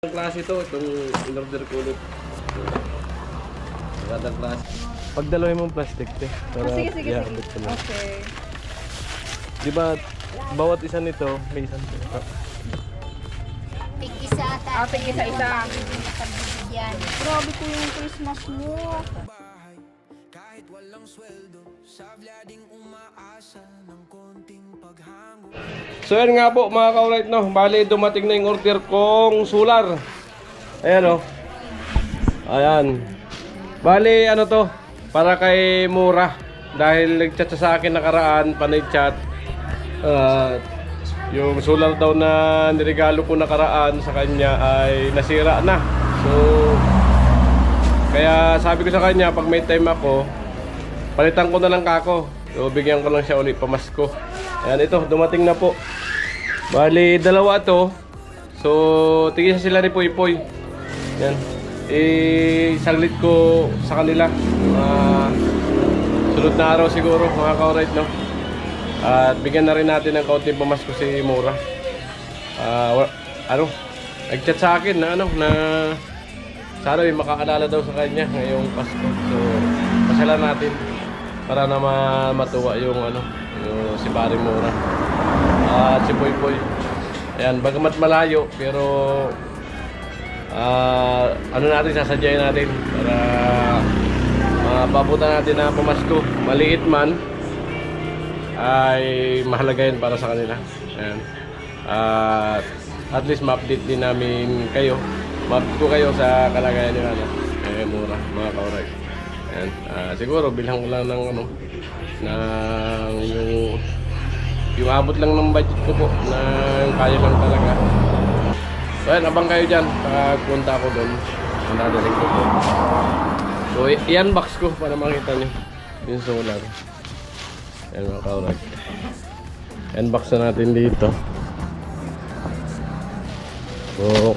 Ang klase ito, itong in-order ko ulit. Magandang klase. Pagdaloy mong plastic, te. Para Sige. iabot ko lang. Okay. Di ba, bawat isa nito, may isang Tig-isa ata. Tig-isa-isa. Pagbibigyan. Grabe ko yung Christmas mo. Kahit walang sweldo, sablading umaasa ng konting paghango. So yan nga po mga ka-alright, no. Bali dumating na yung order kong solar. Ayan o. Ayan. Bali ano to, para kay Mura. Dahil nag-chat sa akin nakaraan, panay chat. Yung solar daw na niregalo ko nakaraan sa kanya ay nasira na. So kaya sabi ko sa kanya, pag may time ako, palitan ko na lang kako. So bigyan ko lang siya ulit pamasko. Ayan, ito, dumating na po. Bali, dalawa to. So, tigisa sila ni Poy Poy. Yan. Saglit ko sa kanila. Sunod na araw siguro, mga ka-alright, no? At bigyan na rin natin ng kaunting pamasko si Mura. Nag-chat sa akin na sana may makakaalala daw sa kanya ngayong Pasko. So, pasyalan natin para na matuwa yung yung si Pare Mura at si Poy Poy. Ayan, bagamat malayo pero natin sasadyain natin para mapabutan natin na pamasko. Maliit man ay mahalaga yun para sa kanila. Ayan. At least ma-update din namin kayo. Ma-update ko kayo sa kalagayan nila Mura, mga ka-alright. Ayan. Siguro bilang ko lang ng yung abot lang ng budget ko po na kaya lang talaga. So ayan, abang kayo dyan pag punta ako doon, mandadaling ko po. So i-unbox ko para makita nyo yung solar. Ayan mga ka-alright, unbox na natin dito. So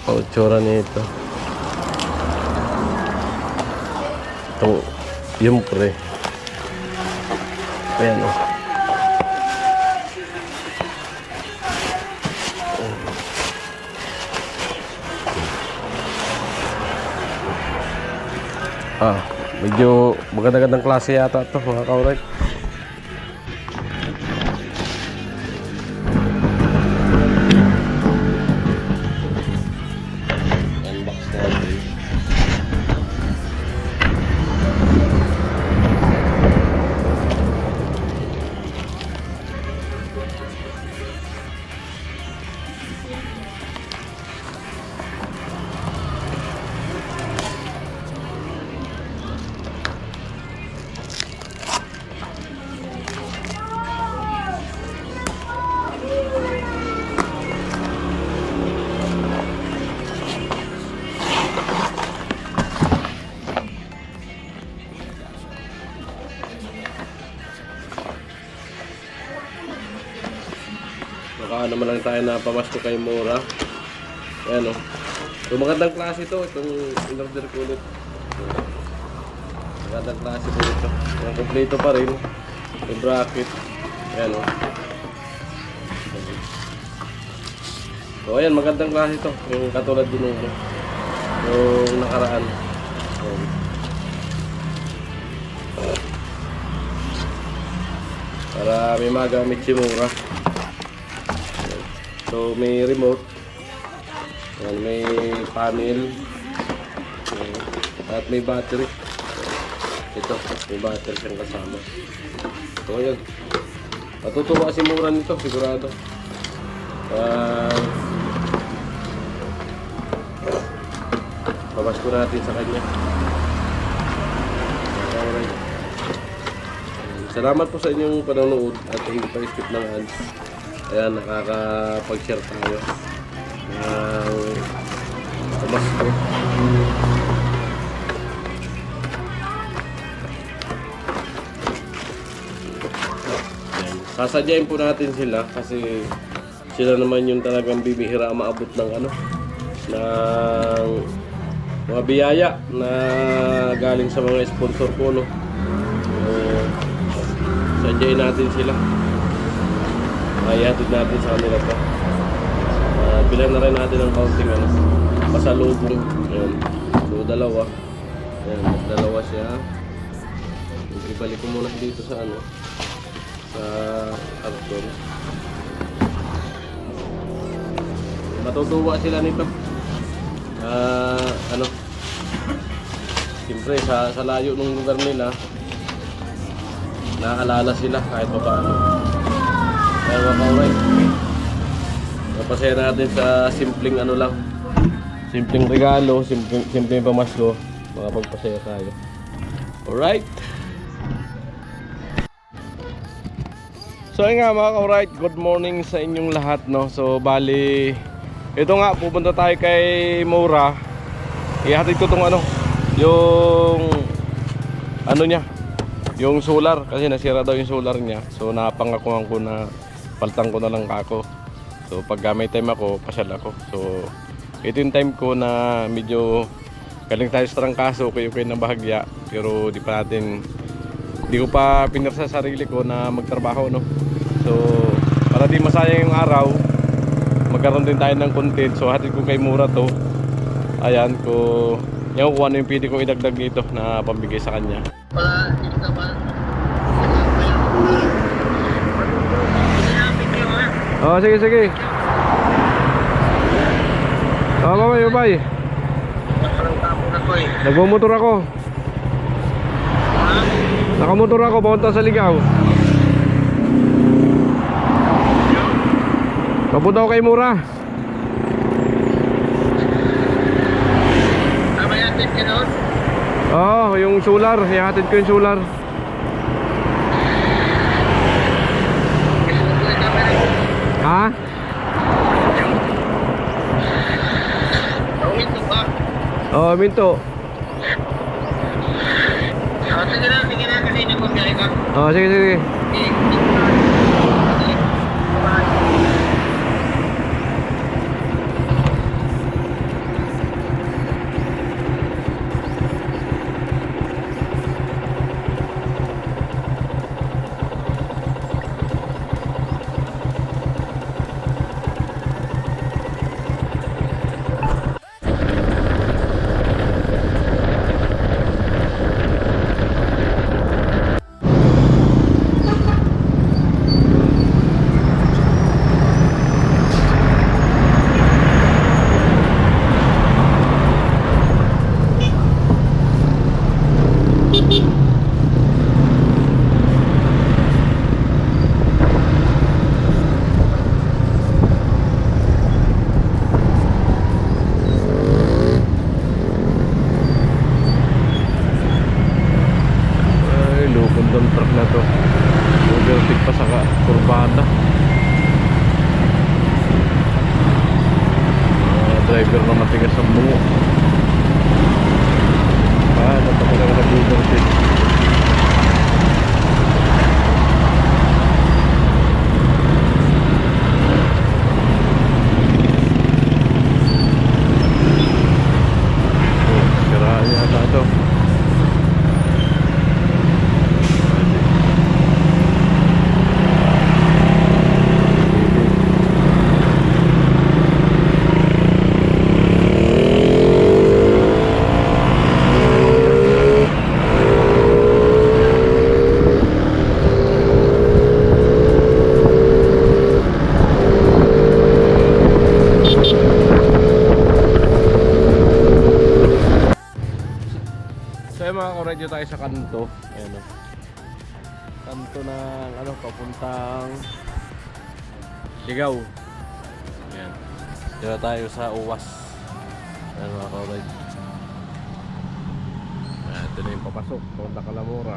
ang tsura nito, itong yung pre. Ayan o. Medyo maganda-gandang klase yata ito mga ka-alright. Unbox natin. Baka naman lang tayo na pamasko kay Mura. Ayan o. So magandang klase ito. Itong in-order ko ulit. Magandang klase po ito. Yung kompleto pa rin. Yung bracket. Ayan o. So ayan, magandang klase ito. Yung katulad din yung nakaraan. Para may magamit si Mura. So may remote, ayan, may panel, at may battery. Ito, may battery siyang kasama. So ayan, matutuwa si Mura nito sigurado. Papasko natin sa kanya. Alright. Salamat po sa inyong panonood at hindi pa skip ng ads. Ayan, nakakapag-share tayo ng pamasko. Sasadyain po natin sila kasi sila naman yung talagang bibihira maabot ng ng mga biyaya na galing sa mga sponsor ko, no. Sadyain natin sila. Ihatid natin sa kanila to. At Bilhan na rin natin ng kaunting ano, pasalubong. Ayan. So, dalawa. Ayan, dalawa siya. Ibalik ko muna dito sa ano, sa karton. Matutuwa sila nito. Ano, siyempre sa layo ng lugar nila, naalala sila kahit pa paano. Kaya makauray, napasaya natin sa simpleng ano lang, simpleng regalo, simpleng pamasko, makapagpasaya tayo. Alright. So ayun nga mga ka-alright, good morning sa inyong lahat, no. So bali, ito nga, pupunta tayo kay Mora. Ihatid ko tong ano, yung ano niya, yung solar, kasi nasira daw yung solar niya. So napangakuhan ko na paltang ko na lang ako. So pag may time ako, pasyal ako. So ito yung time ko na medyo galing tayo sa trangkaso, kayo na bahagya. Pero di ko pa pinirsa sa sarili ko na magtrabaho, no. So para di masayang yung araw, magkaroon din tayo ng content. So hatid ko kay Mura to. Ayan, kung ano yung pwede kong idagdag dito na pambigay sa kanya. Oh, sige. Oh, bye. Nagmumotor ako. Nakamotor ako, papunta sa Ligaw. Papunta ako kay Mura. Ihatid ka doon? Oo, yung solar. Ihatid ko yung solar. Ha? Minto ba? Oo, Minto. Sige na, kasi nagpapiyay ka. Oo, sige. Lukon truck na to. Overtake pa sa kurbada. Driver na matigas ang bungo. Napakalaga na overtake. Siraan yata ito. Medyo tayo sa kanto. Ayan o. Kanto ng ano, papuntang Ligaw. Ayan. Dito tayo sa Uwas. Ayan mga ka-ride. Ito na yung papasok. Papunta Calamora.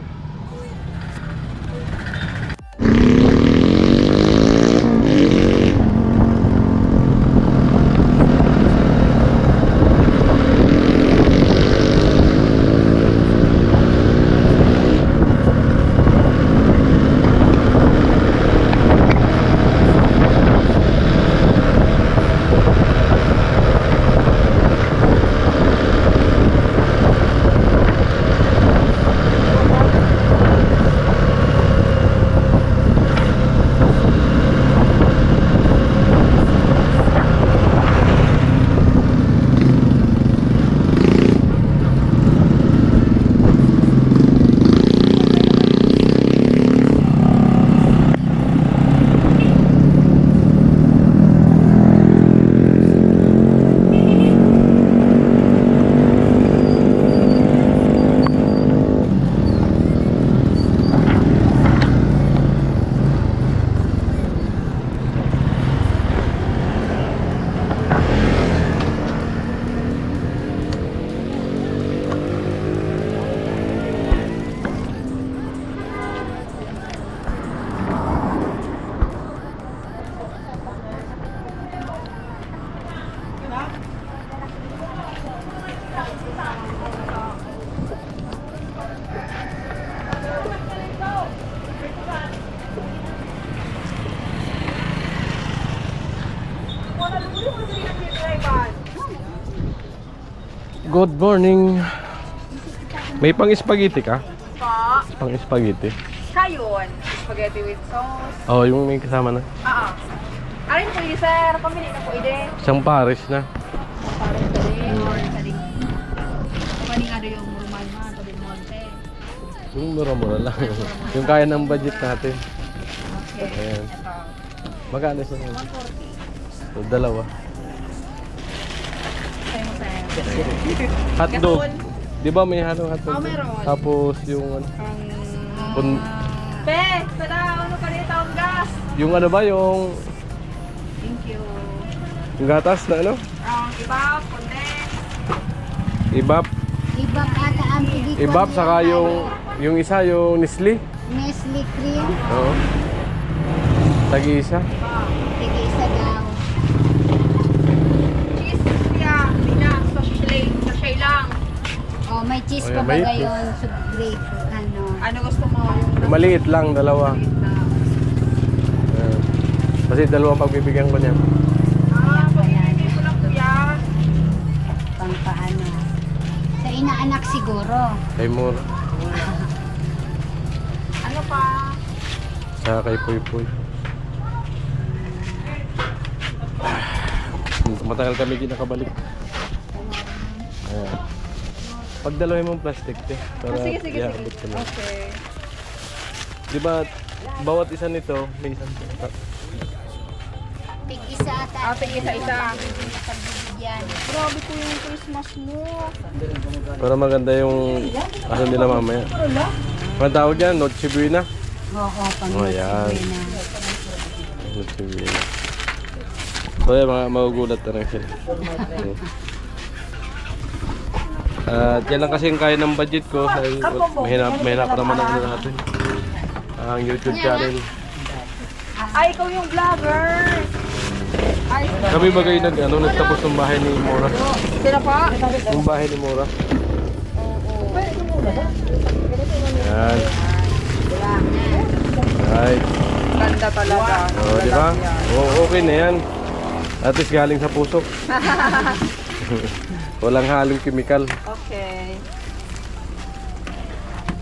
Good morning. May pang-spaghetti ka? Pa. Pang-spaghetti. Kayon. Spaghetti with sauce. Oh, yung may kasama na. Oo. Arin po yun, sir. Pamili na po ide. Isang pares na. Parang tali. Or tali. Kumali nga doon yung normal na. Tabi monte. Yung mura-mura lang. Yung kaya ng budget natin. Okay. Ayan. Ito. Magkano sa 140. so, dalawa. Sa'yo mo, sir. Hotdog. Di ba may halong hotdog? Oh, meron. Tapos yung ano? Pe, sada, ano pa rin ang gas? Yung ano ba yung Thank you. yung gatas na ano? Iba, punde. Ibap. Ibang ata ang pili ko. Ibap saka yung isa yung Nestle. Nestle cream. Oo. Tagi-isa. Sige, isa daw. Cheese, siya. Hindi na. Sa shay lang. Oh, may cheese Oh, pa yan, ba may ngayon? Subgrade. Ano? Ano gusto mo? Yung maliit lang, dalawa. Ayan. Kasi dalawang pagbibigyan ko niya. Pag-ibigay ko lang kuya. Pang paano? Sa inaanak siguro. Kay Mura. Ano pa? Saka kay Puy Puy. Matagal kami di nakabalik. Ayan. Pagdalawin mong plastic, te. Para Sige. iabot ko na. Okay. Di ba, bawat isa nito, may isang Tig-isa ata. Isa-isa. Pagbibigyan. Grabe ko yung Christmas mo. para maganda yung ano nila mamaya. Ano tawag yan? Noche Buena? Oo, pang Oh, yan. na. Noche Buena. So yan, mga magugulat na lang sila. At yan lang kasi yung kaya ng budget ko. Mahirap naman ako natin. Ang YouTube channel. Ay, ikaw yung vlogger. Ay, Kami ba kayo nagtapos ng bahay ni Mora? sila pa? Yung bahay ni Mora? Yan. Right. Ganda talaga. Oh, di ba? Oh, okay na yan. At least galing sa puso. Walang halong chemical. Okay.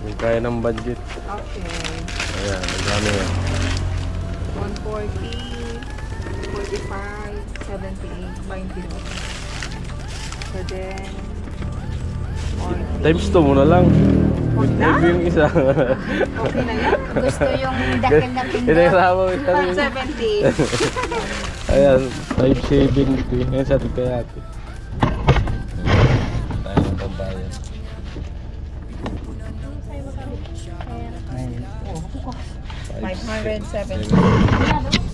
Yung kaya ng budget. Okay. Ayan, ang dami yan. 140, 45, 78, 22. So then, 40. Times 2 mo na lang. Huwag na? Maybe yung isa. Okay na yan. Gusto yung dakil na pindot. Inaisama mo isa rin. 70. Ayan, 570. Ngayon sabi kaya ate. Tayo ng pambayan. 570.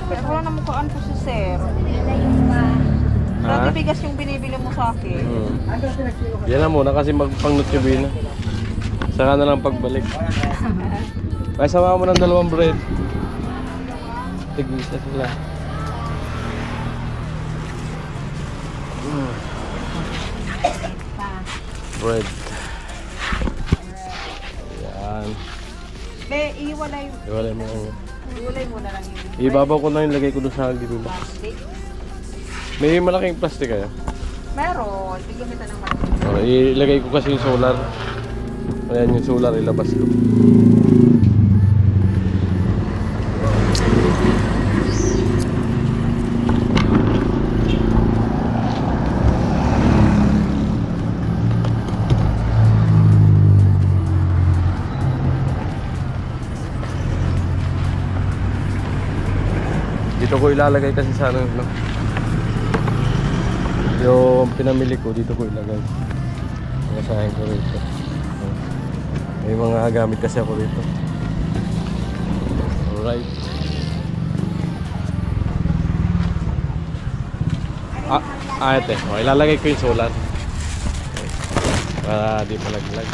Pero wala na mukhaan po si Sir. Dati bigas yung binibili mo sa akin. Yan na muna kasi magpang-nutribina. Saka na lang pagbalik. Kaya sama mo ng 2 bread. Tig-isa sila. Bread. Yan. Be, iwalay. Iwalay mo. Iwalay mo na lang yun. Ibabaw ko na yung lagay ko doon sa gibi box. Plastic. May malaking plastic kaya? Meron. Bigyan kita ng malaki. Oh, ilagay ko kasi yung solar. Ayan yung solar, ilabas ko. Dito ko ilalagay kasi sa ano, no? Yung pinamili ko, dito ko ilagay. Masahin ko rito. May mga gamit kasi ako rito. Alright. Ate. Oh, ilalagay ko yung solar. Okay. Para di palaglag.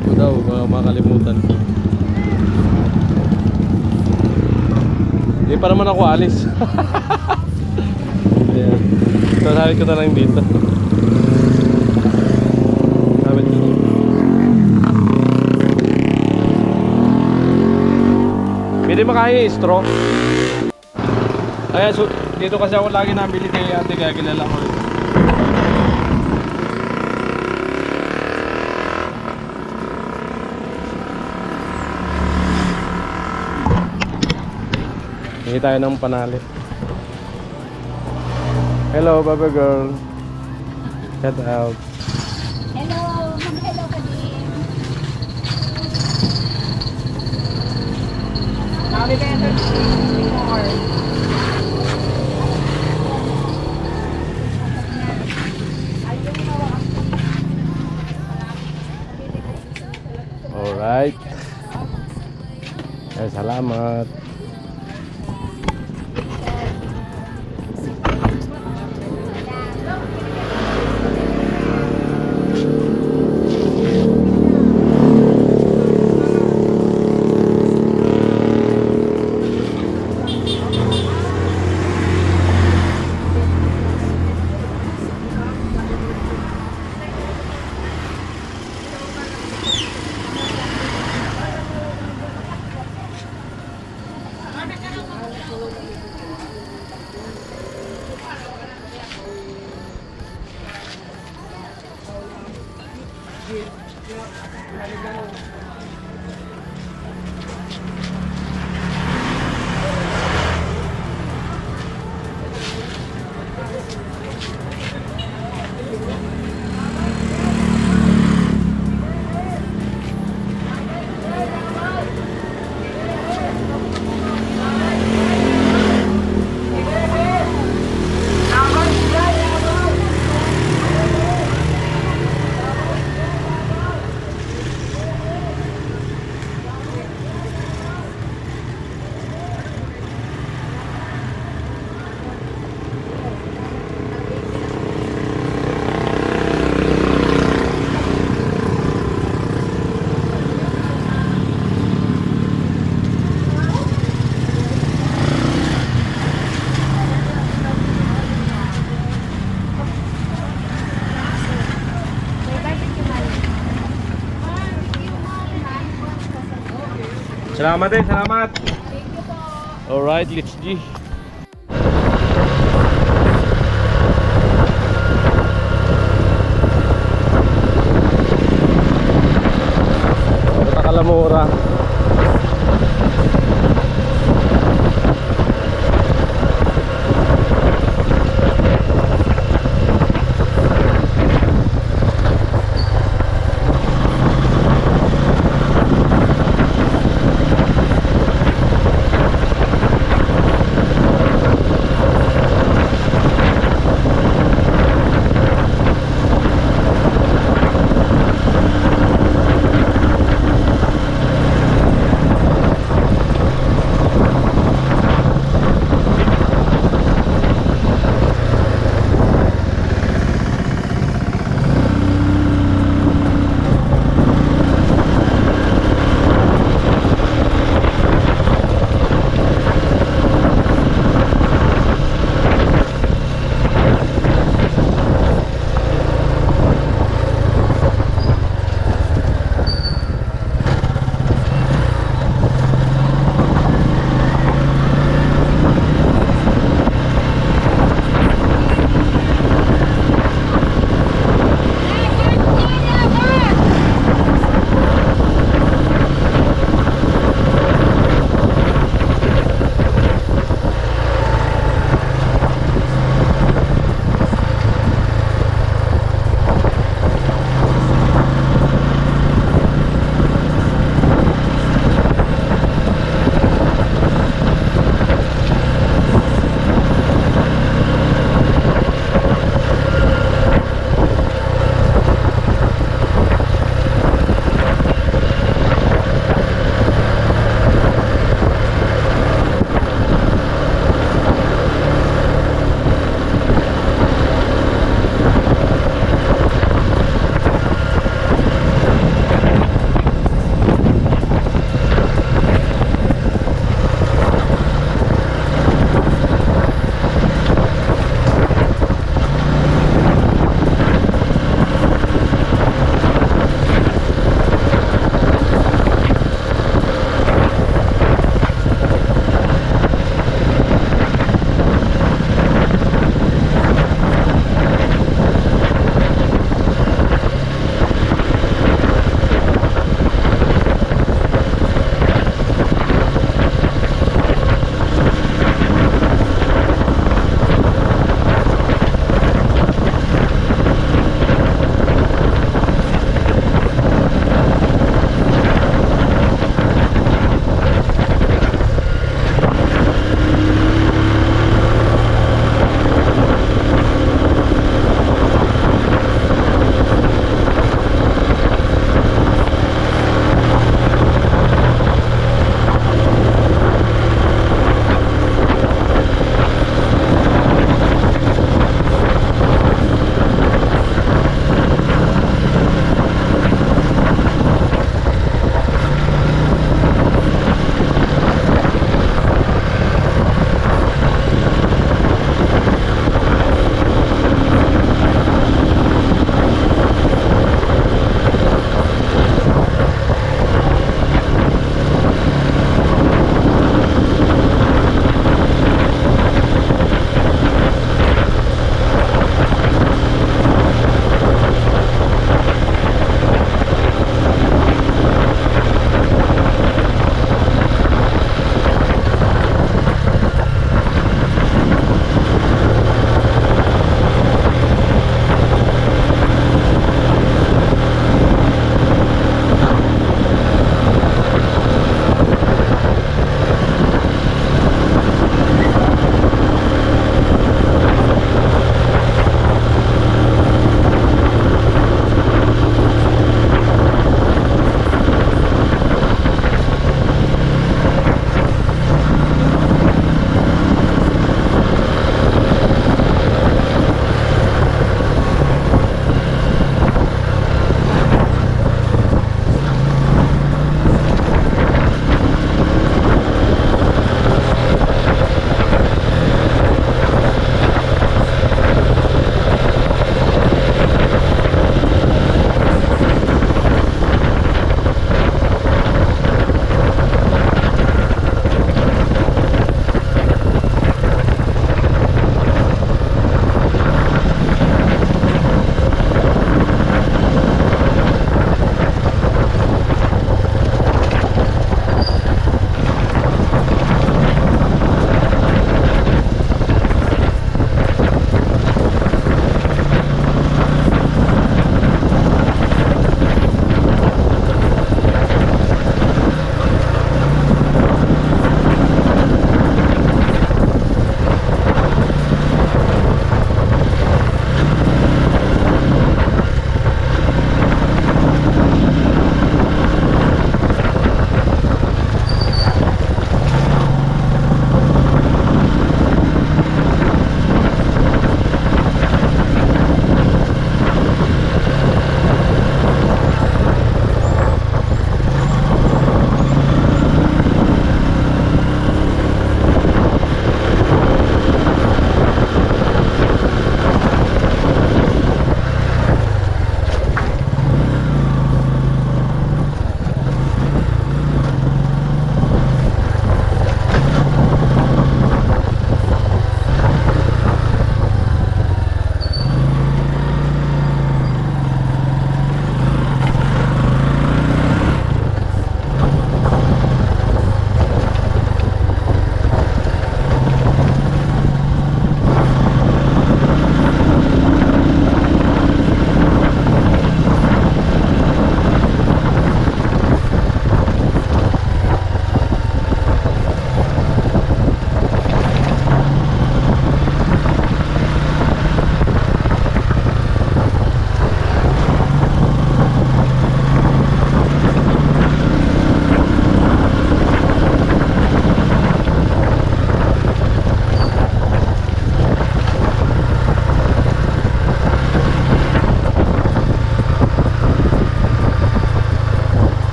ko daw, baka makalimutan. Hindi pa naman ako alis. Ayan. So, sabi ko na lang dito. Sabi ko. Pwede makain yung straw. Ayan, so, dito kasi ako lagi nabili kay ate, kaya kilala ko. Hingi tayo ng panali. Hello, Baba girl. Shout out. Hello, mag-hello ka din. Sabi ka ito, more. Alright. Salamat. Salamat din, salamat. Alright, let's G.